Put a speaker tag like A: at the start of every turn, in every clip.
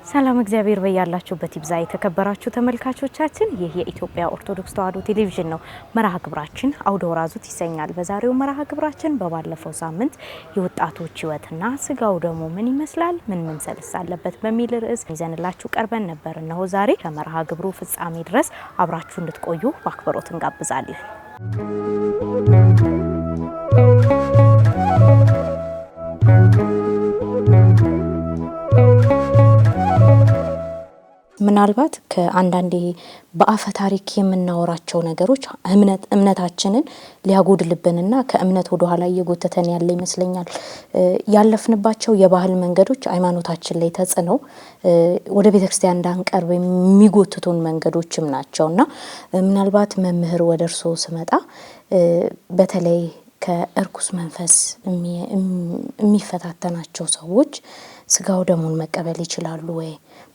A: ሰላም እግዚአብሔር በያላችሁበት ይብዛ። የተከበራችሁ ተመልካቾቻችን ይህ የኢትዮጵያ ኦርቶዶክስ ተዋሕዶ ቴሌቪዥን ነው። መርሃ ግብራችን አውደ ወራዙት ይሰኛል። በዛሬው መርሃ ግብራችን በባለፈው ሳምንት የወጣቶች ሕይወትና ስጋው ደግሞ ምን ይመስላል፣ ምን መምሰልስ አለበት በሚል ርዕስ ይዘንላችሁ ቀርበን ነበር። እነሆ ዛሬ ከመርሃ ግብሩ ፍጻሜ ድረስ አብራችሁ እንድትቆዩ በአክብሮት እንጋብዛለን። ምናልባት ከአንዳንዴ በአፈ ታሪክ የምናወራቸው ነገሮች እምነታችንን ሊያጎድልብንና ከእምነት ወደ ኋላ እየጎተተን ያለ ይመስለኛል። ያለፍንባቸው የባህል መንገዶች ሃይማኖታችን ላይ ተጽዕነው ወደ ቤተክርስቲያን እንዳንቀርብ የሚጎትቱን መንገዶችም ናቸውና ምናልባት መምህር ወደ እርስዎ ስመጣ በተለይ ከእርኩስ መንፈስ የሚፈታተናቸው ሰዎች ስጋው ደሙን መቀበል ይችላሉ ወይ?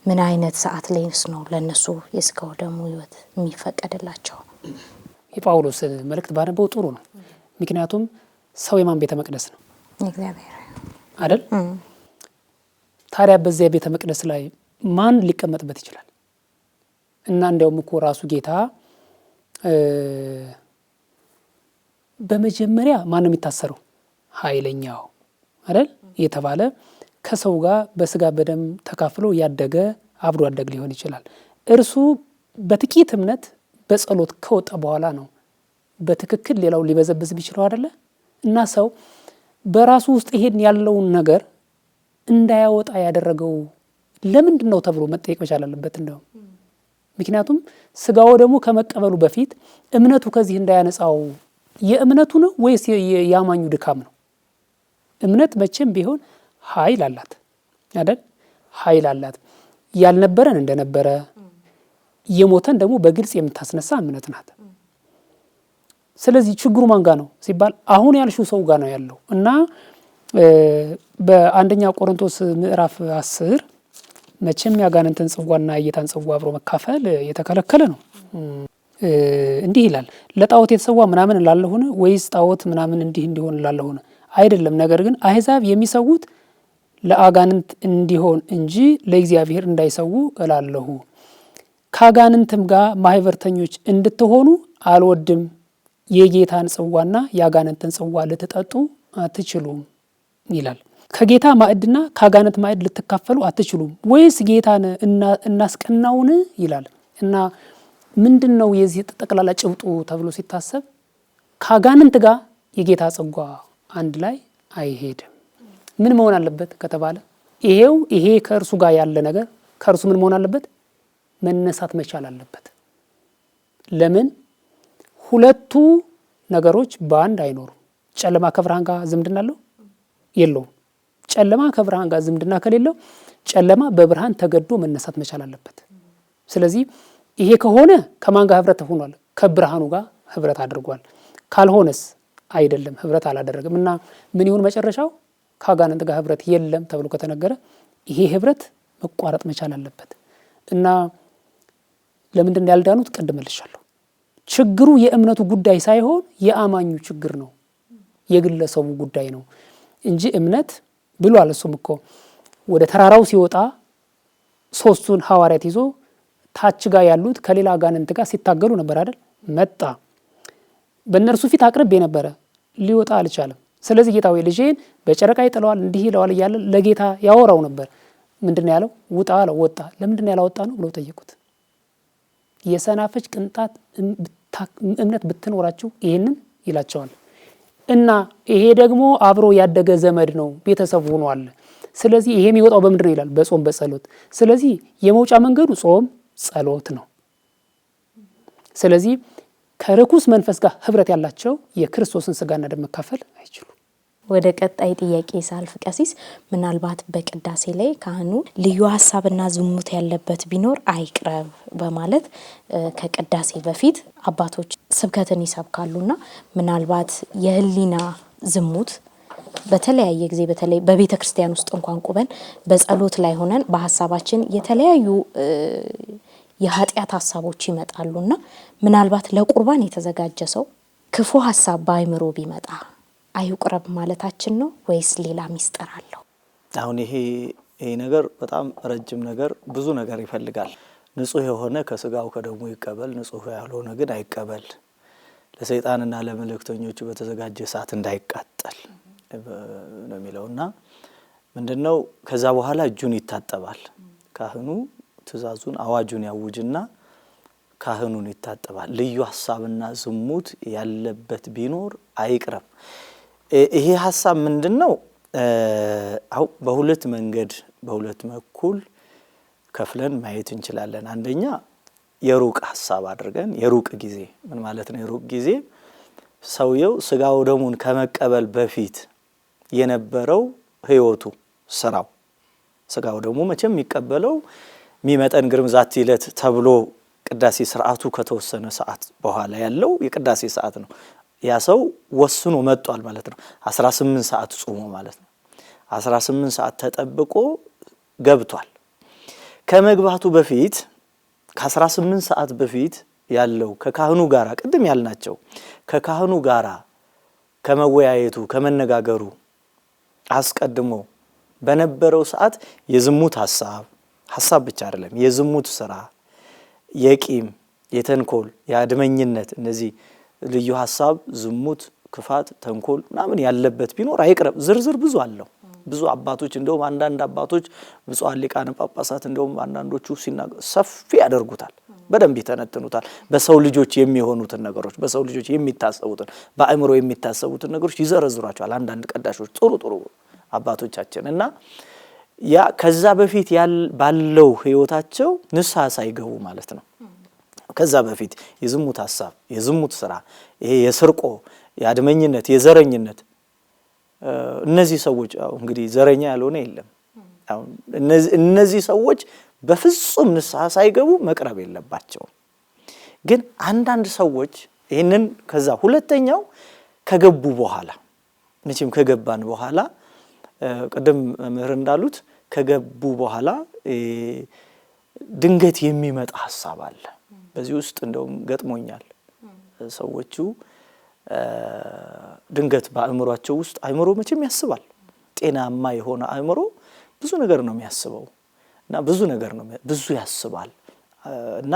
A: ምን አይነት ሰዓት ላይስ ነው ለነሱ የስጋው ደሙ ሕይወት የሚፈቀድላቸው?
B: የጳውሎስ መልእክት ባነበው ጥሩ ነው። ምክንያቱም ሰው የማን ቤተ መቅደስ ነው?
A: እግዚአብሔር
B: አይደል? ታዲያ በዚያ ቤተ መቅደስ ላይ ማን ሊቀመጥበት ይችላል? እና እንደውም እኮ ራሱ ጌታ በመጀመሪያ ማን ነው የሚታሰረው? ኃይለኛው አይደል የተባለ ከሰው ጋር በስጋ በደም ተካፍሎ ያደገ አብሮ አደግ ሊሆን ይችላል። እርሱ በጥቂት እምነት በጸሎት ከወጣ በኋላ ነው በትክክል ሌላው ሊበዘብዝ ቢችለው አይደለ? እና ሰው በራሱ ውስጥ ይሄን ያለውን ነገር እንዳያወጣ ያደረገው ለምንድን ነው ተብሎ መጠየቅ መቻል አለበት። እንደው ምክንያቱም ስጋው ደግሞ ከመቀበሉ በፊት እምነቱ ከዚህ እንዳያነጻው የእምነቱ ነው ወይስ የአማኙ ድካም ነው? እምነት መቼም ቢሆን ኃይል አላት አይደል? ኃይል አላት። ያልነበረን እንደነበረ የሞተን ደግሞ በግልጽ የምታስነሳ እምነት ናት። ስለዚህ ችግሩ ማን ጋር ነው ሲባል አሁን ያልሽው ሰው ጋር ነው ያለው። እና በአንደኛ ቆሮንቶስ ምዕራፍ 10 መቼም ያጋንንትን ጽዋና የጌታን ጽዋ አብሮ መካፈል የተከለከለ ነው። እንዲህ ይላል፣ ለጣዖት የተሰዋ ምናምን ላለሆነ ወይስ ጣዖት ምናምን እንዲህ እንዲሆን ላለሆነ አይደለም። ነገር ግን አሕዛብ የሚሰዉት ለአጋንንት እንዲሆን እንጂ ለእግዚአብሔር እንዳይሰዉ እላለሁ። ከአጋንንትም ጋር ማህበርተኞች እንድትሆኑ አልወድም። የጌታን ጽዋና የአጋንንትን ጽዋ ልትጠጡ አትችሉም ይላል። ከጌታ ማዕድና ከአጋንንት ማዕድ ልትካፈሉ አትችሉም ወይስ ጌታን እናስቀናውን ይላል። እና ምንድን ነው የዚህ ጠቅላላ ጭብጡ ተብሎ ሲታሰብ ከአጋንንት ጋር የጌታ ጽዋ አንድ ላይ አይሄድም። ምን መሆን አለበት ከተባለ ይሄ ከእርሱ ጋር ያለ ነገር ከእርሱ ምን መሆን አለበት? መነሳት መቻል አለበት። ለምን ሁለቱ ነገሮች በአንድ አይኖሩም? ጨለማ ከብርሃን ጋር ዝምድና አለው የለውም? ጨለማ ከብርሃን ጋር ዝምድና ከሌለው ጨለማ በብርሃን ተገዶ መነሳት መቻል አለበት። ስለዚህ ይሄ ከሆነ ከማን ጋር ህብረት ሆኗል? ከብርሃኑ ጋር ህብረት አድርጓል። ካልሆነስ አይደለም፣ ህብረት አላደረገም። እና ምን ይሁን መጨረሻው? ከአጋንንት ጋር ህብረት የለም ተብሎ ከተነገረ ይሄ ህብረት መቋረጥ መቻል አለበት። እና ለምንድን ነው ያልዳኑት? ቅድም መልሻለሁ። ችግሩ የእምነቱ ጉዳይ ሳይሆን የአማኙ ችግር ነው፣ የግለሰቡ ጉዳይ ነው እንጂ እምነት ብሏል። እሱም እኮ ወደ ተራራው ሲወጣ ሶስቱን ሐዋርያት ይዞ ታች ጋር ያሉት ከሌላ አጋንንት ጋር ሲታገሉ ነበር አይደል? መጣ፣ በእነርሱ ፊት አቅርቤ ነበረ፣ ሊወጣ አልቻለም። ስለዚህ ጌታ ወይ ልጄን በጨረቃ ይጥለዋል እንዲህ ይለዋል እያለ ለጌታ ያወራው ነበር። ምንድነው ያለው? ውጣ አለው። ወጣ። ለምንድነው ያላወጣ ነው ብለው ጠየቁት። የሰናፍጭ ቅንጣት እምነት ብትኖራችሁ ይሄንን ይላቸዋል። እና ይሄ ደግሞ አብሮ ያደገ ዘመድ ነው፣ ቤተሰብ ሆኗል። ስለዚህ ይሄ የሚወጣው በምንድን ነው ይላል? በጾም በጸሎት። ስለዚህ የመውጫ መንገዱ ጾም ጸሎት ነው። ስለዚህ ከርኩስ መንፈስ ጋር ህብረት ያላቸው የክርስቶስን ስጋና ደም መካፈል አይችሉም።
A: ወደ ቀጣይ ጥያቄ ሳልፍ ቀሲስ፣ ምናልባት በቅዳሴ ላይ ካህኑ ልዩ ሀሳብና ዝሙት ያለበት ቢኖር አይቅረብ በማለት ከቅዳሴ በፊት አባቶች ስብከትን ይሰብካሉና ምናልባት የህሊና ዝሙት በተለያየ ጊዜ በተለይ በቤተ ክርስቲያን ውስጥ እንኳን ቁበን በጸሎት ላይ ሆነን በሀሳባችን የተለያዩ የኃጢአት ሀሳቦች ይመጣሉና ምናልባት ለቁርባን የተዘጋጀ ሰው ክፉ ሀሳብ በአይምሮ ቢመጣ አይቁረብ ማለታችን ነው ወይስ ሌላ ሚስጥር አለው?
C: አሁን ይሄ ይሄ ነገር በጣም ረጅም ነገር ብዙ ነገር ይፈልጋል። ንጹህ የሆነ ከስጋው ከደሙ ይቀበል፣ ንጹህ ያልሆነ ግን አይቀበል፣ ለሰይጣንና ለመልእክተኞቹ በተዘጋጀ እሳት እንዳይቃጠል ነው የሚለውና ምንድነው ከዛ በኋላ እጁን ይታጠባል። ካህኑ ትእዛዙን አዋጁን ያውጅና ካህኑን ይታጠባል። ልዩ ሐሳብና ዝሙት ያለበት ቢኖር አይቅረብ። ይሄ ሐሳብ ምንድነው? አው በሁለት መንገድ በሁለት መኩል ከፍለን ማየት እንችላለን። አንደኛ የሩቅ ሐሳብ አድርገን የሩቅ ጊዜ ምን ማለት ነው? የሩቅ ጊዜ ሰውየው ስጋው ደሙን ከመቀበል በፊት የነበረው ህይወቱ ስራው ስጋው ደሙ መቼም የሚቀበለው ሚመጠን ግርምዛት ይለት ተብሎ ቅዳሴ ስርዓቱ ከተወሰነ ሰዓት በኋላ ያለው የቅዳሴ ሰዓት ነው። ያ ሰው ወስኖ መጥቷል ማለት ነው። 18 ሰዓት ጾሞ ማለት ነው። 18 ሰዓት ተጠብቆ ገብቷል። ከመግባቱ በፊት ከ18 ሰዓት በፊት ያለው ከካህኑ ጋራ ቅድም ያልናቸው ከካህኑ ጋራ ከመወያየቱ ከመነጋገሩ አስቀድሞ በነበረው ሰዓት የዝሙት ሐሳብ ብቻ አይደለም፣ የዝሙት ስራ፣ የቂም፣ የተንኮል፣ የአድመኝነት እነዚህ ልዩ ሐሳብ፣ ዝሙት፣ ክፋት፣ ተንኮል ምናምን ያለበት ቢኖር አይቅረብ። ዝርዝር ብዙ አለው። ብዙ አባቶች እንደውም አንዳንድ አባቶች ብፁዓን ሊቃነ ጳጳሳት እንደውም አንዳንዶቹ ሲናገሩ ሰፊ ያደርጉታል፣ በደንብ ይተነትኑታል። በሰው ልጆች የሚሆኑትን ነገሮች፣ በሰው ልጆች የሚታሰቡትን፣ በአእምሮ የሚታሰቡትን ነገሮች ይዘረዝሯቸዋል አንዳንድ ቀዳሾች ጥሩ አባቶቻችን እና ያ ከዛ በፊት ባለው ህይወታቸው ንስሐ ሳይገቡ ማለት ነው። ከዛ በፊት የዝሙት ሐሳብ፣ የዝሙት ስራ፣ ይሄ የስርቆ፣ የአድመኝነት፣ የዘረኝነት እነዚህ ሰዎች እንግዲህ ዘረኛ ያልሆነ የለም። እነዚህ ሰዎች በፍጹም ንስሐ ሳይገቡ መቅረብ የለባቸውም። ግን አንዳንድ ሰዎች ይሄንን ከዛ ሁለተኛው ከገቡ በኋላ መቼም ከገባን በኋላ ቀደም መምህር እንዳሉት ከገቡ በኋላ ድንገት የሚመጣ ሐሳብ አለ። በዚህ ውስጥ እንደውም ገጥሞኛል። ሰዎቹ ድንገት በአእምሮአቸው ውስጥ አእምሮ መቼም ያስባል። ጤናማ የሆነ አእምሮ ብዙ ነገር ነው የሚያስበው እና ብዙ ያስባል እና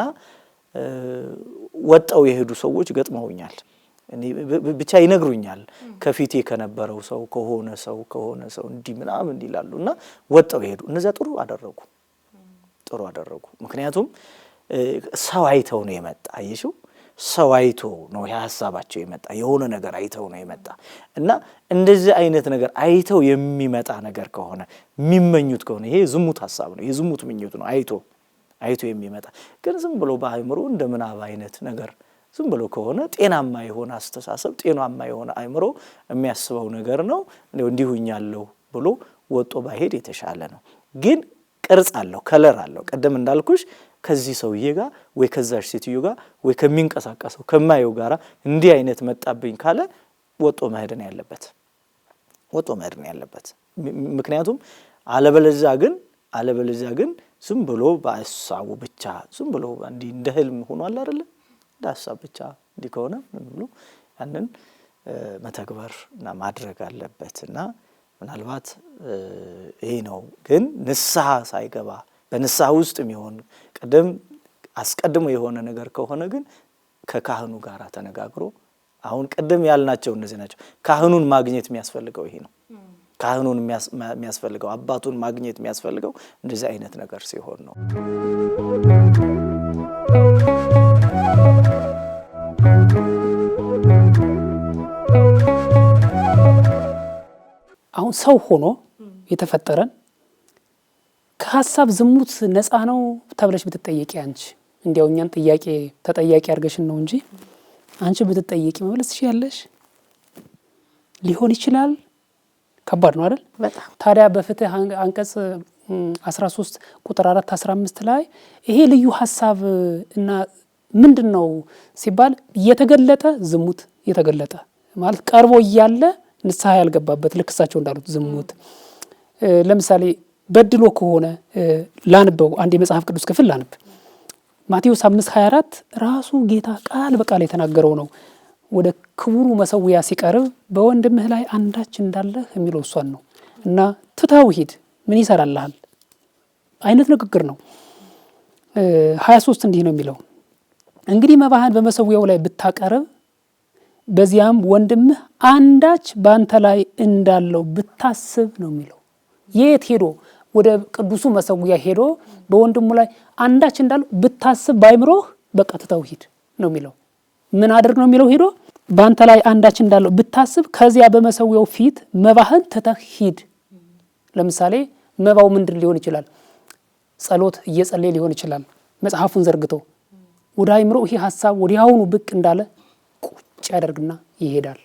C: ወጣው የሄዱ ሰዎች ገጥመውኛል። እኔ ብቻ ይነግሩኛል ከፊቴ ከነበረው ሰው ከሆነ ሰው እንዲህ ምናምን ይላሉና ወጣው ይሄዱ። እነዛ ጥሩ አደረጉ። ምክንያቱም ሰው አይተው ነው የመጣ። አየሽው? ሰው አይቶ ነው ሐሳባቸው የመጣ። የሆነ ነገር አይተው ነው የመጣ እና እንደዚህ አይነት ነገር አይተው የሚመጣ ነገር ከሆነ የሚመኙት ከሆነ ይሄ ዝሙት ሐሳብ ነው፣ የዝሙት ምኞት ነው። አይቶ የሚመጣ ግን ዝም ብሎ በአእምሮ እንደ ምናብ አይነት ነገር ዝም ብሎ ከሆነ ጤናማ የሆነ አስተሳሰብ፣ ጤናማ የሆነ አእምሮ የሚያስበው ነገር ነው። እንዲሁኛለሁ ብሎ ወጦ ባይሄድ የተሻለ ነው። ግን ቅርጽ አለው፣ ከለር አለው። ቀደም እንዳልኩሽ ከዚህ ሰውዬ ጋር ወይ ከዛሽ ሴትዮ ጋር ወይ ከሚንቀሳቀሰው ከማየው ጋራ እንዲህ አይነት መጣብኝ ካለ ወጦ መሄድ ነው ያለበት። ምክንያቱም አለበለዚያ ግን ዝም ብሎ በሐሳቡ ብቻ ዝም ብሎ እንደ ህልም ሆኗል አይደል? እንደ ሐሳብ ብቻ እንዲህ ከሆነ ምን ብሎ ያንን መተግበርና ማድረግ አለበትና ምናልባት ይሄ ነው። ግን ንስሐ ሳይገባ በንስሐ ውስጥ የሚሆን አስቀድሞ የሆነ ነገር ከሆነ ግን ከካህኑ ጋር ተነጋግሮ አሁን ቀደም ያልናቸው እነዚህ ናቸው። ካህኑን ማግኘት የሚያስፈልገው ይሄ ነው። ካህኑን የሚያስፈልገው አባቱን ማግኘት የሚያስፈልገው እንደዚህ አይነት ነገር ሲሆን ነው።
B: አሁን ሰው ሆኖ የተፈጠረን ከሐሳብ ዝሙት ነፃ ነው ተብለሽ ብትጠየቂ አንቺ እንዲያው እኛን ተጠያቂ አድርገሽን ነው እንጂ አንቺ ብትጠየቂ መመለስ ትችያለሽ? ሊሆን ይችላል። ከባድ ነው አይደል?
A: በጣም
B: ታዲያ በፍትህ አንቀጽ 13 ቁጥር 4 15 ላይ ይሄ ልዩ ሐሳብ እና ምንድነው ሲባል የተገለጠ ዝሙት የተገለጠ ማለት ቀርቦ እያለ ንስሐ ያልገባበት ልክሳቸው እንዳሉት ዝሙት ለምሳሌ በድሎ ከሆነ ላንበው አንድ የመጽሐፍ ቅዱስ ክፍል ላንብ። ማቴዎስ 5:24 ራሱ ጌታ ቃል በቃል የተናገረው ነው። ወደ ክቡሩ መሰዊያ ሲቀርብ በወንድምህ ላይ አንዳች እንዳለህ የሚለው እሷን ነው እና ትታው ሂድ ምን ይሰራልሃል አይነት ንግግር ነው። 23 እንዲህ ነው የሚለው፣ እንግዲህ መባህን በመሰዊያው ላይ ብታቀርብ በዚያም ወንድምህ አንዳች በአንተ ላይ እንዳለው ብታስብ ነው የሚለው። የት ሄዶ? ወደ ቅዱሱ መሰዊያ ሄዶ በወንድሙ ላይ አንዳች እንዳለው ብታስብ ባይምሮህ በቃ ትተው ሂድ ነው የሚለው። ምን አድርግ ነው የሚለው? ሄዶ በአንተ ላይ አንዳች እንዳለው ብታስብ ከዚያ በመሰዊያው ፊት መባህን ትተህ ሂድ። ለምሳሌ መባው ምንድን ሊሆን ይችላል? ጸሎት እየጸለየ ሊሆን ይችላል። መጽሐፉን ዘርግቶ ወደ አይምሮ ይሄ ሀሳብ ወዲያውኑ ብቅ እንዳለ ቁጭ ያደርግና ይሄዳል።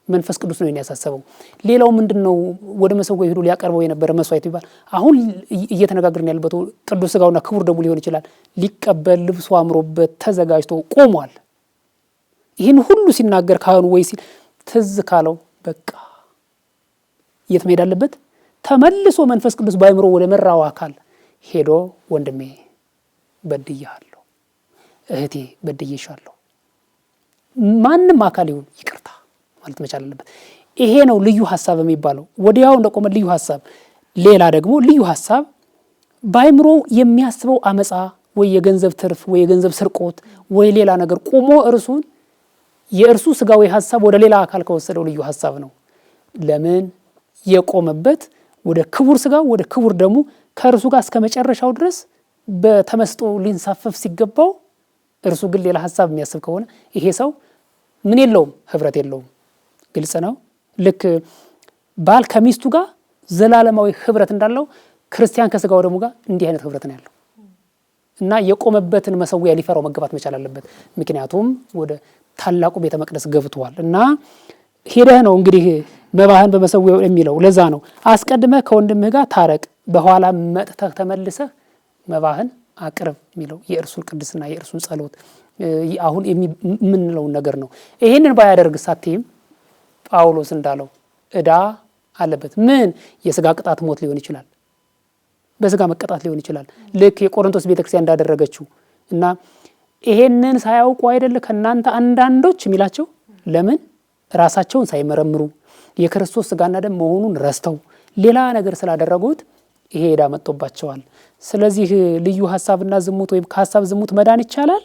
B: መንፈስ ቅዱስ ነው ያሳሰበው። ሌላው ምንድነው? ወደ መሰዊያው ሄዶ ሊያቀርበው የነበረ መስዋዕት ይባል። አሁን እየተነጋገርን ያለበት ቅዱስ ሥጋውና ክቡር ደሙ ሊሆን ይችላል። ሊቀበል ልብሱ አምሮበት ተዘጋጅቶ ቆሟል። ይህን ሁሉ ሲናገር ካህኑ ወይ ሲል ትዝ ካለው በቃ የት መሄድ አለበት? ተመልሶ መንፈስ ቅዱስ ባይምሮ ወደ መራው አካል ሄዶ ወንድሜ በድያለሁ፣ እህቴ በድዬሻለሁ፣ ማንም አካል ይሁን ይቅርታ ማለት መቻል አለበት። ይሄ ነው ልዩ ሀሳብ የሚባለው። ወዲያው እንደቆመ ልዩ ሀሳብ። ሌላ ደግሞ ልዩ ሀሳብ ባይምሮ የሚያስበው አመፃ ወይ የገንዘብ ትርፍ ወይ የገንዘብ ስርቆት ወይ ሌላ ነገር ቆሞ እርሱን የእርሱ ስጋዊ ሀሳብ ወደ ሌላ አካል ከወሰደው ልዩ ሀሳብ ነው። ለምን? የቆመበት ወደ ክቡር ስጋው ወደ ክቡር ደሙ ከእርሱ ጋር እስከ መጨረሻው ድረስ በተመስጦ ሊንሳፈፍ ሲገባው እርሱ ግን ሌላ ሀሳብ የሚያስብ ከሆነ ይሄ ሰው ምን የለውም? ህብረት የለውም። ግልጽ ነው። ልክ ባል ከሚስቱ ጋር ዘላለማዊ ህብረት እንዳለው ክርስቲያን ከስጋው ደሙ ጋር እንዲህ አይነት ህብረት ነው ያለው እና የቆመበትን መሰዊያ ሊፈራው መገባት መቻል አለበት። ምክንያቱም ወደ ታላቁ ቤተ መቅደስ ገብቷል እና ሄደህ ነው እንግዲህ መባህን በመሰዊያው የሚለው። ለዛ ነው አስቀድመህ ከወንድምህ ጋር ታረቅ፣ በኋላ መጥተህ ተመልሰህ መባህን አቅርብ የሚለው። የእርሱን ቅድስና የእርሱን ጸሎት አሁን የምንለውን ነገር ነው። ይህንን ባያደርግ ሳትይም ጳውሎስ እንዳለው ዕዳ አለበት። ምን? የስጋ ቅጣት ሞት ሊሆን ይችላል፣ በስጋ መቀጣት ሊሆን ይችላል። ልክ የቆሮንቶስ ቤተክርስቲያን እንዳደረገችው እና ይሄንን ሳያውቁ አይደለ ከእናንተ አንዳንዶች የሚላቸው። ለምን? ራሳቸውን ሳይመረምሩ የክርስቶስ ስጋና ደም መሆኑን ረስተው ሌላ ነገር ስላደረጉት ይሄ ዕዳ መጥቶባቸዋል። ስለዚህ ልዩ ሀሳብና ዝሙት ወይም ከሀሳብ ዝሙት መዳን ይቻላል?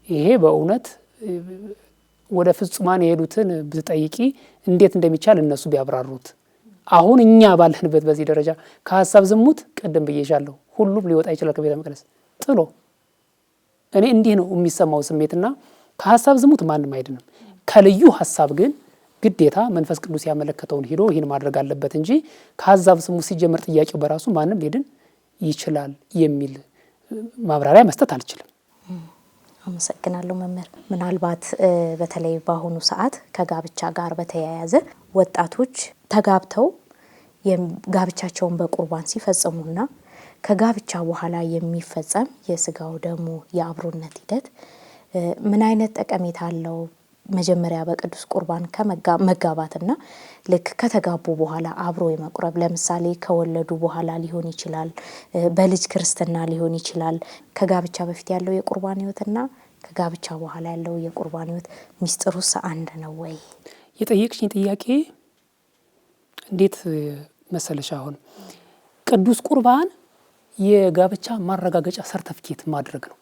B: ይሄ በእውነት ወደ ፍጹማን የሄዱትን ብትጠይቂ እንዴት እንደሚቻል እነሱ ቢያብራሩት። አሁን እኛ ባለንበት በዚህ ደረጃ ከሀሳብ ዝሙት ቅድም ብዬሻለሁ ሁሉም ሊወጣ ይችላል ከቤተ መቅደስ ጥሎ። እኔ እንዲህ ነው የሚሰማው ስሜትና ከሀሳብ ዝሙት ማንም አይድንም። ከልዩ ሀሳብ ግን ግዴታ መንፈስ ቅዱስ ያመለከተውን ሄዶ ይህን ማድረግ አለበት እንጂ ከሀሳብ ዝሙት ሲጀመር ጥያቄው በራሱ ማንም ሊድን ይችላል የሚል ማብራሪያ መስጠት አልችልም።
A: አመሰግናለሁ መምህር። ምናልባት በተለይ በአሁኑ ሰዓት ከጋብቻ ጋር በተያያዘ ወጣቶች ተጋብተው ጋብቻቸውን በቁርባን ሲፈጽሙና ከጋብቻ በኋላ የሚፈጸም የስጋው ደሙ የአብሮነት ሂደት ምን አይነት ጠቀሜታ አለው? መጀመሪያ በቅዱስ ቁርባን መጋባትና ልክ ከተጋቡ በኋላ አብሮ የመቁረብ ለምሳሌ ከወለዱ በኋላ ሊሆን ይችላል፣ በልጅ ክርስትና ሊሆን ይችላል። ከጋብቻ በፊት ያለው የቁርባን ህይወትና ከጋብቻ በኋላ ያለው የቁርባን ህይወት ሚስጥሩስ አንድ ነው ወይ?
B: የጠየቅሽኝ ጥያቄ እንዴት መሰለሽ? አሁን ቅዱስ ቁርባን የጋብቻ ማረጋገጫ ሰርተፍኬት ማድረግ ነው።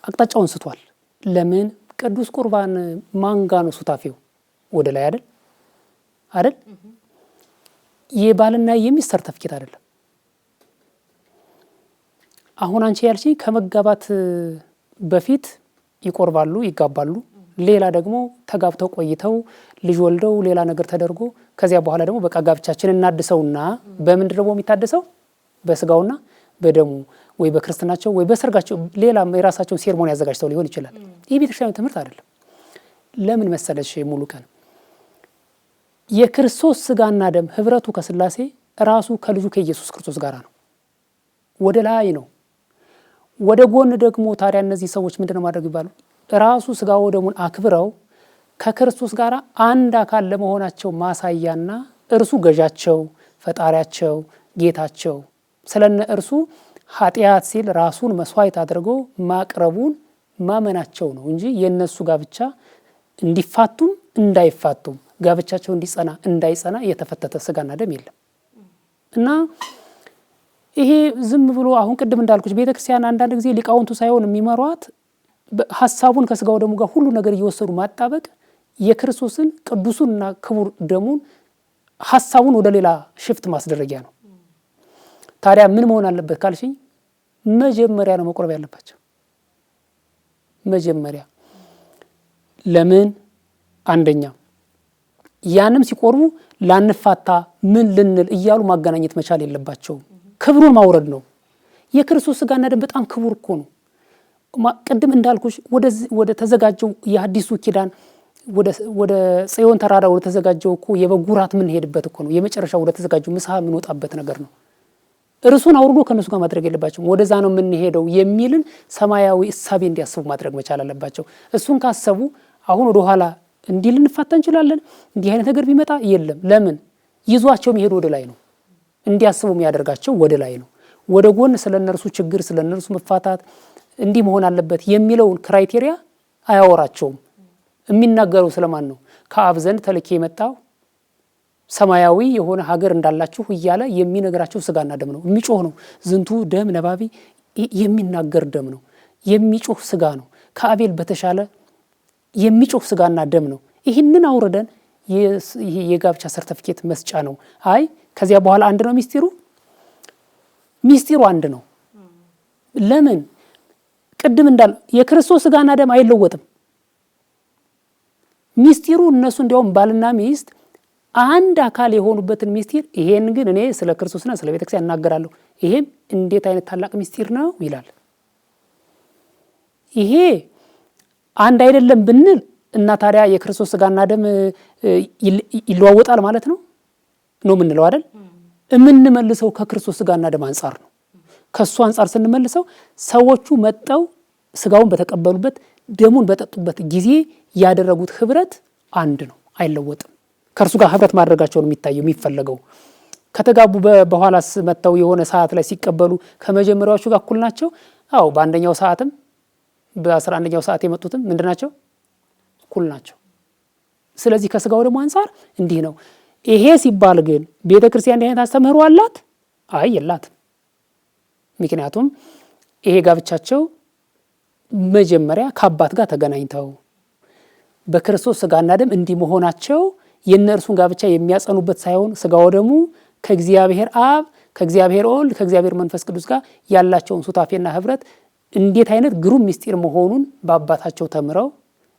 B: አቅጣጫውን ስቷል። ለምን? ቅዱስ ቁርባን ማንጋ ነው ሱታፌው? ወደ ላይ አይደል አይደል? የባልና የሚስት ሰርተፍኬት አይደለም። አሁን አንቺ ያልሽኝ ከመጋባት በፊት ይቆርባሉ፣ ይጋባሉ። ሌላ ደግሞ ተጋብተው ቆይተው ልጅ ወልደው ሌላ ነገር ተደርጎ ከዚያ በኋላ ደግሞ በቃ ጋብቻችን እናድሰውና በምንድን ነው የሚታደሰው? በስጋውና በደሙ ወይ በክርስትናቸው ወይ በሰርጋቸው ሌላ የራሳቸውን ሴርሞኒ ያዘጋጅተው ሊሆን ይችላል። ይህ ቤተክርስቲያን ትምህርት አይደለም። ለምን መሰለሽ? ሙሉ ቀን የክርስቶስ ስጋና ደም ህብረቱ ከስላሴ ራሱ ከልጁ ከኢየሱስ ክርስቶስ ጋር ነው። ወደ ላይ ነው። ወደ ጎን ደግሞ ታዲያ እነዚህ ሰዎች ምንድነው ማድረግ ይባሉ? ራሱ ስጋው ደሙን አክብረው ከክርስቶስ ጋር አንድ አካል ለመሆናቸው ማሳያና እርሱ ገዣቸው፣ ፈጣሪያቸው፣ ጌታቸው ስለነ እርሱ ኃጢአት ሲል ራሱን መስዋዕት አድርጎ ማቅረቡን ማመናቸው ነው እንጂ የነሱ ጋብቻ እንዲፋቱም እንዳይፋቱም ጋብቻቸው እንዲጸና እንዳይጸና የተፈተተ ስጋና ደም የለም። እና ይሄ ዝም ብሎ አሁን ቅድም እንዳልኩሽ ቤተክርስቲያን አንዳንድ ጊዜ ሊቃውንቱ ሳይሆን የሚመሯት ሐሳቡን ከስጋው ደሙ ጋር ሁሉ ነገር እየወሰዱ ማጣበቅ የክርስቶስን ቅዱሱንና ክቡር ደሙን ሐሳቡን ወደ ሌላ ሽፍት ማስደረጊያ ነው። ታዲያ ምን መሆን አለበት ካልሽኝ መጀመሪያ ነው መቆረብ ያለባቸው። መጀመሪያ ለምን አንደኛ ያንም ሲቆርቡ ላንፋታ ምን ልንል እያሉ ማገናኘት መቻል የለባቸውም። ክብሩን ማውረድ ነው። የክርስቶስ ስጋና ደም በጣም ክቡር እኮ ነው። ቅድም እንዳልኩሽ ወደ ተዘጋጀው የአዲሱ ኪዳን ወደ ጽዮን ተራራ ወደ ተዘጋጀው እኮ የበጉ ራት ምን ሄድበት እኮ ነው። የመጨረሻው ወደ ተዘጋጀው ምሳ ምን ወጣበት ነገር ነው። እርሱን አውርዶ ከነሱ ጋር ማድረግ የለባቸውም። ወደዛ ነው ምን ሄደው የሚልን ሰማያዊ እሳቤ እንዲያስቡ ማድረግ መቻል አለባቸው። እሱን ካሰቡ አሁን ወደ ኋላ እንዲህ ልንፋታ እንችላለን። እንዲህ አይነት ነገር ቢመጣ የለም። ለምን ይዟቸው የሚሄዱ ወደ ላይ ነው። እንዲያስቡ የሚያደርጋቸው ወደ ላይ ነው። ወደ ጎን ስለነርሱ ችግር ስለነርሱ መፋታት እንዲህ መሆን አለበት የሚለውን ክራይቴሪያ አያወራቸውም። የሚናገረው ስለማን ነው? ከአብ ዘንድ ተልኬ የመጣው ሰማያዊ የሆነ ሀገር እንዳላችሁ እያለ የሚነግራቸው ስጋና ደም ነው። የሚጮህ ነው። ዝንቱ ደም ነባቢ የሚናገር ደም ነው። የሚጮህ ስጋ ነው። ከአቤል በተሻለ የሚጮህ ስጋና ደም ነው። ይህንን አውርደን ይሄ የጋብቻ ሰርተፊኬት መስጫ ነው። አይ ከዚያ በኋላ አንድ ነው ሚስጢሩ አንድ ነው። ለምን ቅድም እንዳል የክርስቶስ ስጋና ደም አይለወጥም። ሚስጢሩ እነሱ እንዲያውም ባልና ሚስት አንድ አካል የሆኑበትን ሚስጢር ይሄን ግን እኔ ስለ ክርስቶስና ስለ ቤተክርስቲያን እናገራለሁ፣ ይሄም እንዴት አይነት ታላቅ ሚስጢር ነው ይላል። ይሄ አንድ አይደለም ብንል እና ታዲያ የክርስቶስ ስጋና ደም ይለዋወጣል ማለት ነው የምንለው አይደል? የምንመልሰው ከክርስቶስ ስጋና ደም አንጻር ነው። ከሱ አንጻር ስንመልሰው ሰዎቹ መጣው ስጋውን በተቀበሉበት ደሙን በጠጡበት ጊዜ ያደረጉት ህብረት አንድ ነው፣ አይለወጥም። ከእርሱ ጋር ህብረት ማድረጋቸው ነው የሚታየው የሚፈለገው። ከተጋቡ በኋላስ መጣው የሆነ ሰዓት ላይ ሲቀበሉ ከመጀመሪያዎቹ ጋር እኩል ናቸው? አዎ በአንደኛው ሰዓትም በ11ኛው ሰዓት የመጡትም ምንድናቸው? እኩል ናቸው። ስለዚህ ከስጋው ደግሞ አንጻር እንዲህ ነው። ይሄ ሲባል ግን ቤተክርስቲያን እንዲህ አይነት አስተምህሮ አላት? አይ የላትም። ምክንያቱም ይሄ ጋብቻቸው መጀመሪያ ከአባት ጋር ተገናኝተው በክርስቶስ ስጋና ደም እንዲህ መሆናቸው የእነርሱን ጋብቻ የሚያጸኑበት ሳይሆን ስጋው ደሙ ከእግዚአብሔር አብ ከእግዚአብሔር ወልድ ከእግዚአብሔር መንፈስ ቅዱስ ጋር ያላቸውን ሱታፌና ህብረት እንዴት አይነት ግሩም ምስጢር መሆኑን በአባታቸው ተምረው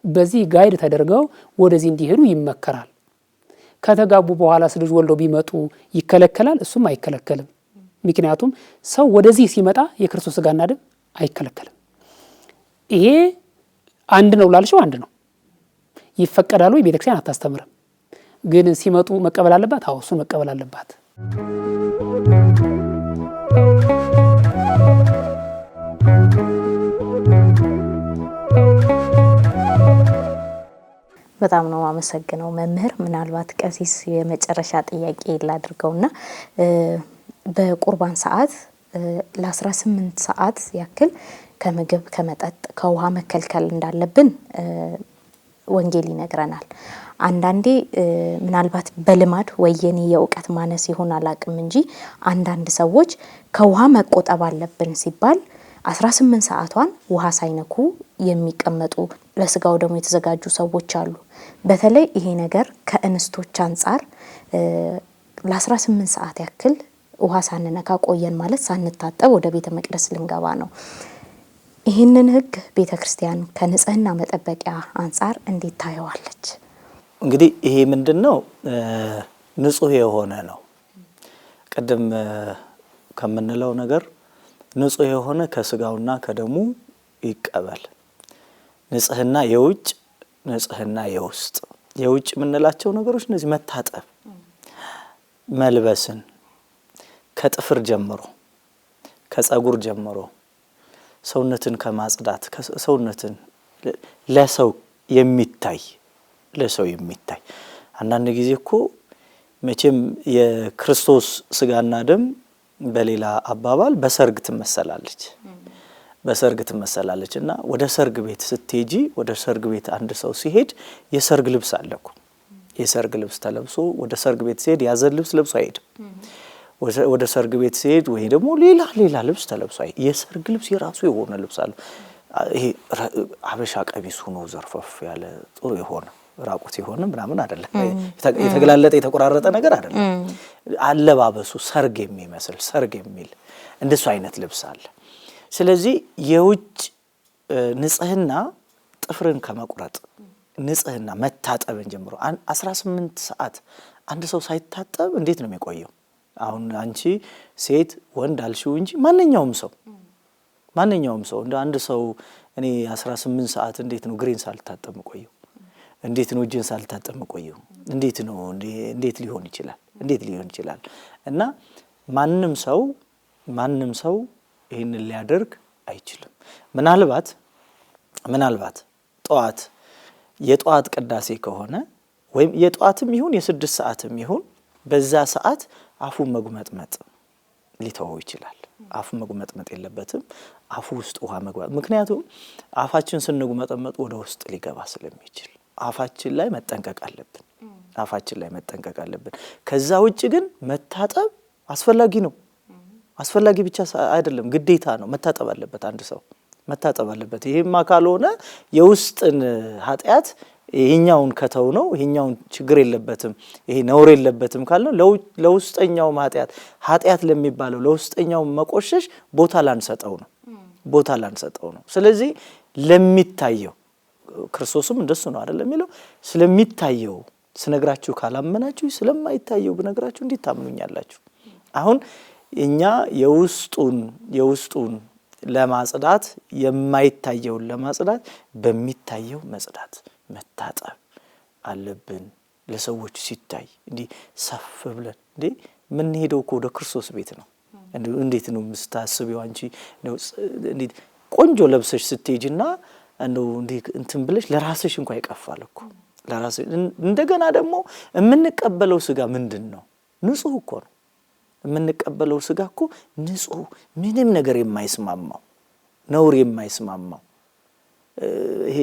B: በዚህ ጋይድ ተደርገው ወደዚህ እንዲሄዱ ይመከራል። ከተጋቡ በኋላስ ልጅ ወልደው ቢመጡ ይከለከላል? እሱም አይከለከልም። ምክንያቱም ሰው ወደዚህ ሲመጣ የክርስቶስ ስጋና ደም አይከለከልም። ይሄ አንድ ነው ላልሽው አንድ ነው። ይፈቀዳል ወይ? ቤተክርስቲያን አታስተምርም። ግን ሲመጡ መቀበል አለባት? አዎ እሱን መቀበል አለባት።
A: በጣም ነው አመሰግነው መምህር። ምናልባት ቀሲስ የመጨረሻ ጥያቄ ላድርገውና በቁርባን ሰዓት ለ18 ሰዓት ያክል ከምግብ ከመጠጥ ከውሃ መከልከል እንዳለብን ወንጌል ይነግረናል። አንዳንዴ ምናልባት በልማድ ወየኔ የእውቀት ማነስ ይሆን አላቅም እንጂ አንዳንድ ሰዎች ከውሃ መቆጠብ አለብን ሲባል 18 ሰዓቷን ውሃ ሳይነኩ የሚቀመጡ ለስጋው ደግሞ የተዘጋጁ ሰዎች አሉ። በተለይ ይሄ ነገር ከእንስቶች አንጻር ለ18 ሰዓት ያክል ውሃ ሳንነካ ቆየን ማለት ሳንታጠብ ወደ ቤተ መቅደስ ልንገባ ነው። ይህንን ህግ ቤተክርስቲያን ከንጽህና መጠበቂያ አንጻር እንዴት ታየዋለች?
C: እንግዲህ ይሄ ምንድነው? ንጹህ የሆነ ነው። ቀደም ከምንለው ነገር ንጹህ የሆነ ከስጋውና ከደሙ ይቀበል። ንጽህና የውጭ ንጽህና የውስጥ። የውጭ የምንላቸው ነገሮች እነዚህ መታጠብ፣ መልበስን ከጥፍር ጀምሮ ከጸጉር ጀምሮ ሰውነትን ከማጽዳት ሰውነትን ለሰው የሚታይ አንዳንድ ጊዜ እኮ መቼም የክርስቶስ ስጋና ደም በሌላ አባባል በሰርግ ትመሰላለች እና ወደ ሰርግ ቤት ስትሄጂ ወደ ሰርግ ቤት አንድ ሰው ሲሄድ የሰርግ ልብስ አለኩ የሰርግ ልብስ ተለብሶ ወደ ሰርግ ቤት ሲሄድ ያዘን ልብስ ለብሶ አይሄድም። ወደ ሰርግ ቤት ሲሄድ ወይ ደግሞ ሌላ ልብስ ተለብሶ የሰርግ ልብስ የራሱ የሆነ ልብስ አለ። ይሄ ሀበሻ ቀሚስ ሆኖ ዘርፈፍ ያለ ጥሩ የሆነ ራቁት የሆነ ምናምን አይደለም። የተገላለጠ የተቆራረጠ ነገር አይደለም። አለባበሱ ሰርግ የሚመስል ሰርግ የሚል እንደሱ አይነት ልብስ አለ። ስለዚህ የውጭ ንጽህና ጥፍርን ከመቁረጥ ንጽህና መታጠብን ጀምሮ 18 ሰዓት አንድ ሰው ሳይታጠብ እንዴት ነው የሚቆየው? አሁን አንቺ ሴት ወንድ አልሽው እንጂ ማንኛውም ሰው እንደ አንድ ሰው እኔ 18 ሰዓት እንዴት ነው ግሬን ሳልታጠብ ቆየው? እንዴት ነው እጄን ሳልታጠብ ቆየው? እንዴት ሊሆን ይችላል? እና ማንም ሰው ይሄንን ሊያደርግ አይችልም። ምናልባት የጧት ቅዳሴ ከሆነ ወይም የጧትም ይሁን የ6 ሰዓትም ይሁን በዛ ሰዓት አፉን መጉመጥመጥ ሊተወው ይችላል። አፉ መጉመጥመጥ የለበትም። አፉ ውስጥ ውሃ መግባት፣ ምክንያቱም አፋችን ስንጉመጠመጥ ወደ ውስጥ ሊገባ ስለሚችል አፋችን ላይ መጠንቀቅ አለብን። ከዛ ውጭ ግን መታጠብ አስፈላጊ ነው። አስፈላጊ ብቻ አይደለም፣ ግዴታ ነው። መታጠብ አለበት፣ አንድ ሰው መታጠብ አለበት። ይሄማ ካልሆነ የውስጥን ኃጢአት ይሄኛውን ከተው ነው ይሄኛውን ችግር የለበትም ይሄ ነውር የለበትም ካልነው ለውስጠኛው ኃጢአት ለሚባለው ለውስጠኛው መቆሸሽ ቦታ ላንሰጠው ነው። ስለዚህ ለሚታየው ክርስቶስም እንደሱ ነው አይደል የሚለው፣ ስለሚታየው ስነግራችሁ ካላመናችሁ ስለማይታየው ብነግራችሁ እንዴት ታምኑኛላችሁ? አሁን እኛ የውስጡን ለማጽዳት የማይታየውን ለማጽዳት በሚታየው መታጠብ አለብን። ለሰዎች ሲታይ እንዲህ ሰፍ ብለን ምን ሄደው ወደ ክርስቶስ ቤት ነው። እንዴት ነው መስታስቢው? አንቺ እንዴት ቆንጆ ለብሰሽ ስትሄጂና እንትን ብለሽ ለራስሽ እንኳን ይቀፋል እኮ ለራስሽ። እንደገና ደግሞ የምንቀበለው ስጋ ምንድነው? ንጹህ እኮ ነው የምንቀበለው ስጋ እኮ ንጹህ፣ ምንም ነገር የማይስማማው ነውር የማይስማማው ይሄ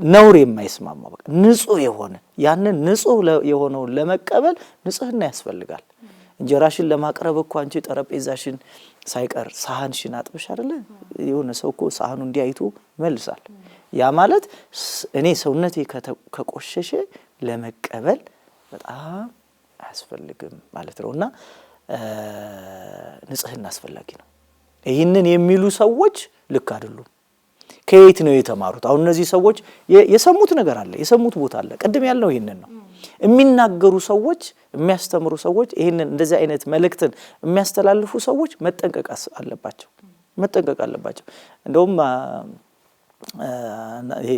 C: ነውር የማይስማማው በቃ ንጹህ የሆነ ያንን ንጹህ የሆነውን ለመቀበል ንጽህና ያስፈልጋል። እንጀራሽን ለማቅረብ እኮ አንቺ ጠረጴዛሽን ሳይቀር ሳህንሽን አጥበሽ አይደለ? የሆነ ሰው እኮ ሳህኑ እንዲያይቶ ይመልሳል። ያ ማለት እኔ ሰውነቴ ከቆሸሸ ለመቀበል በጣም አያስፈልግም ማለት ነውና ንጽህና አስፈላጊ ነው። ይህንን የሚሉ ሰዎች ልክ አይደሉም። ከየት ነው የተማሩት? አሁን እነዚህ ሰዎች የሰሙት ነገር አለ፣ የሰሙት ቦታ አለ። ቅድም ያልነው ይሄንን ነው። የሚናገሩ ሰዎች፣ የሚያስተምሩ ሰዎች፣ ይሄንን እንደዚህ አይነት መልእክትን የሚያስተላልፉ ሰዎች መጠንቀቅ አለባቸው። እንደውም ይሄ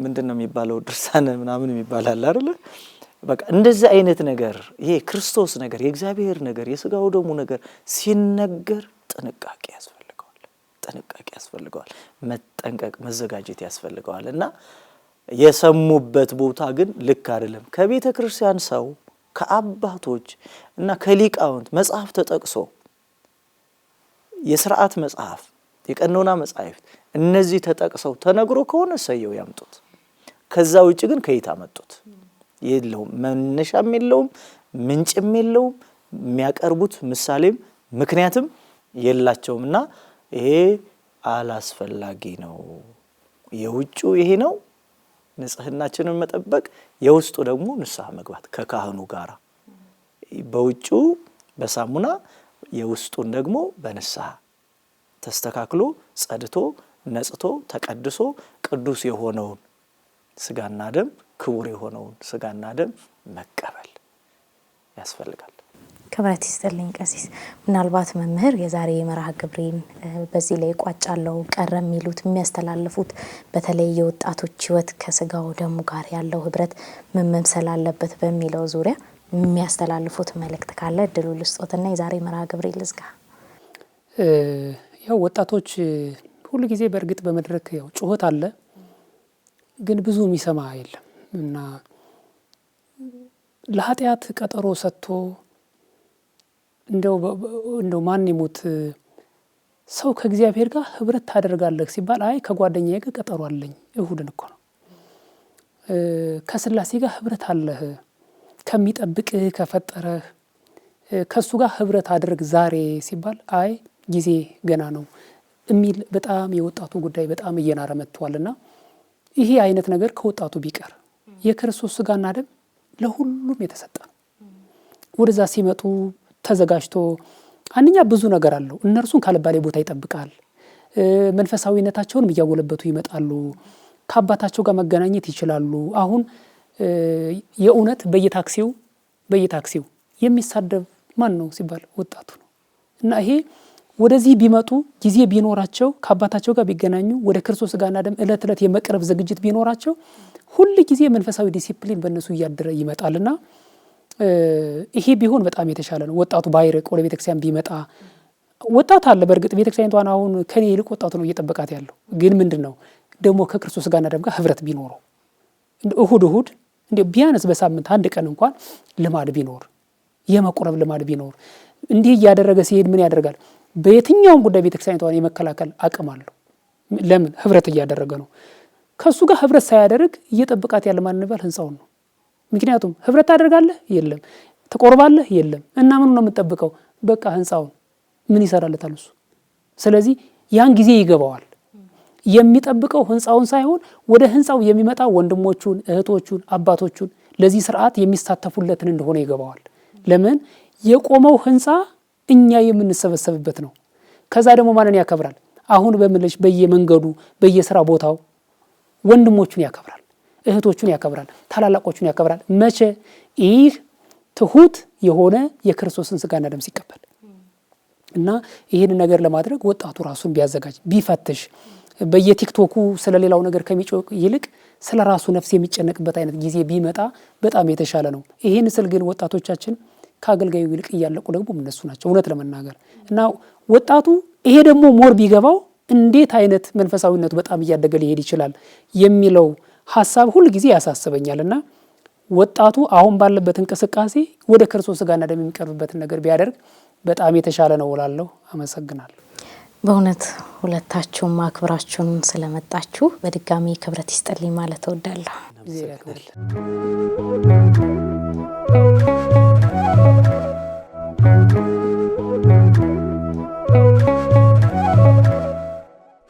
C: ምንድነው የሚባለው ድርሳነ ምናምን ይባላል አይደል? በቃ እንደዚህ አይነት ነገር ይሄ ክርስቶስ ነገር የእግዚአብሔር ነገር የሥጋው ደሙ ነገር ሲነገር ጥንቃቄ ያስፈልገዋል። መጠንቀቅ መዘጋጀት ያስፈልገዋል። እና የሰሙበት ቦታ ግን ልክ አይደለም። ከቤተ ክርስቲያን ሰው ከአባቶች እና ከሊቃውንት መጽሐፍ ተጠቅሶ የሥርዓት መጽሐፍ የቀኖና መጽሐፍት እነዚህ ተጠቅሰው ተነግሮ ከሆነ ሰየው ያምጡት። ከዛ ውጪ ግን ከየት አመጡት? የለውም፣ መነሻም የለውም፣ ምንጭም የለውም። የሚያቀርቡት ምሳሌም ምክንያትም የላቸውምና ይሄ አላስፈላጊ ነው። የውጭው ይሄ ነው ንጽህናችንን መጠበቅ፣ የውስጡ ደግሞ ንስሐ መግባት ከካህኑ ጋራ በውጭው በሳሙና የውስጡን ደግሞ በንስሐ ተስተካክሎ ጸድቶ ነጽቶ ተቀድሶ ቅዱስ የሆነውን ስጋና ደም ክቡር የሆነውን ስጋና ደም መቀበል ያስፈልጋል።
A: ክብረት ይስጥልኝ ቀሲስ። ምናልባት መምህር የዛሬ የመርሃ ግብሬን በዚህ ላይ ቋጫለው ቀረ የሚሉት የሚያስተላልፉት በተለይ የወጣቶች ህይወት ከስጋው ደሙ ጋር ያለው ህብረት ምን መምሰል አለበት በሚለው ዙሪያ የሚያስተላልፉት መልእክት ካለ እድሉ ልስጦትና የዛሬ መርሃ ግብሬን ልዝጋ።
B: ያው ወጣቶች ሁሉ ጊዜ በእርግጥ በመድረክ ያው ጩኸት አለ፣ ግን ብዙ የሚሰማ የለም እና ለኃጢአት ቀጠሮ ሰጥቶ እንደው ማን ይሞት ሰው ከእግዚአብሔር ጋር ህብረት ታደርጋለህ ሲባል አይ ከጓደኛዬ ጋር ቀጠሮ አለኝ እሁድን እኮ ነው። ከስላሴ ጋር ህብረት አለህ ከሚጠብቅህ ከፈጠረህ ከሱ ጋር ህብረት አድርግ ዛሬ ሲባል አይ ጊዜ ገና ነው የሚል በጣም የወጣቱ ጉዳይ በጣም እየናረ መጥቷልና ይሄ አይነት ነገር ከወጣቱ ቢቀር የክርስቶስ ስጋና ደም ለሁሉም የተሰጠ ነው። ወደዛ ሲመጡ ተዘጋጅቶ አንኛ ብዙ ነገር አለው። እነርሱን ካልባሌ ቦታ ይጠብቃል። መንፈሳዊነታቸውን እያጎለበቱ ይመጣሉ። ከአባታቸው ጋር መገናኘት ይችላሉ። አሁን የእውነት በየታክሲው የሚሳደብ ማን ነው ሲባል ወጣቱ ነው። እና ይሄ ወደዚህ ቢመጡ ጊዜ ቢኖራቸው ከአባታቸው ጋር ቢገናኙ ወደ ክርስቶስ ስጋና ደም እለት እለት የመቅረብ ዝግጅት ቢኖራቸው ሁሉ ጊዜ መንፈሳዊ ዲሲፕሊን በእነሱ እያደረ ይመጣልና ይሄ ቢሆን በጣም የተሻለ ነው። ወጣቱ ባይርቅ ወደ ቤተክርስቲያን ቢመጣ ወጣት አለ። በእርግጥ ቤተክርስቲያኒቷን አሁን ከኔ ይልቅ ወጣቱ ነው እየጠበቃት ያለው። ግን ምንድነው ደግሞ ከክርስቶስ ስጋና ደም ጋር ህብረት ቢኖረው እሁድ እንዴ ቢያንስ በሳምንት አንድ ቀን እንኳን ልማድ ቢኖር የመቁረብ ልማድ ቢኖር እንዲህ እያደረገ ሲሄድ ምን ያደርጋል? በየትኛውም ጉዳይ ቤተክርስቲያኒቷን የመከላከል አቅም አለው። ለምን? ህብረት እያደረገ ነው። ከሱ ጋር ህብረት ሳያደርግ እየጠበቃት ያለ ማን ነበር? ህንጻውን ነው። ምክንያቱም ህብረት ታደርጋለህ የለም፣ ተቆርባለህ የለም። እና ምን ነው የምትጠብቀው? በቃ ህንጻውን ምን ይሰራልታል እሱ? ስለዚህ ያን ጊዜ ይገባዋል። የሚጠብቀው ህንጻውን ሳይሆን ወደ ህንጻው የሚመጣ ወንድሞቹን፣ እህቶቹን፣ አባቶቹን ለዚህ ስርዓት የሚሳተፉለትን እንደሆነ ይገባዋል። ለምን? የቆመው ህንጻ እኛ የምንሰበሰብበት ነው። ከዛ ደግሞ ማንን ያከብራል? አሁን በመለሽ በየመንገዱ በየስራ ቦታው ወንድሞቹን ያከብራል፣ እህቶቹን ያከብራል፣ ታላላቆቹን ያከብራል። መቼ? ይህ ትሁት የሆነ የክርስቶስን ስጋና ደም ሲቀበል እና ይህን ነገር ለማድረግ ወጣቱ ራሱን ቢያዘጋጅ ቢፈትሽ በየቲክቶኩ ስለሌላው ነገር ከሚጮህ ይልቅ ስለ ራሱ ነፍስ የሚጨነቅበት አይነት ጊዜ ቢመጣ በጣም የተሻለ ነው። ይህን ስል ግን ወጣቶቻችን ከአገልጋዩ ይልቅ እያለቁ ደግሞ እነሱ ናቸው እውነት ለመናገር እና ወጣቱ ይሄ ደግሞ ሞር ቢገባው እንዴት አይነት መንፈሳዊነቱ በጣም እያደገ ሊሄድ ይችላል የሚለው ሐሳብ ሁሉ ጊዜ ያሳስበኛልና ወጣቱ አሁን ባለበት እንቅስቃሴ ወደ ክርስቶስ ስጋና ደም የሚቀርብበትን ነገር ቢያደርግ በጣም የተሻለ ነው እላለሁ። አመሰግናለሁ።
A: በእውነት ሁለታችሁም አክብራችሁን ስለመጣችሁ በድጋሚ ክብረት ይስጥልኝ ማለት እወዳለሁ።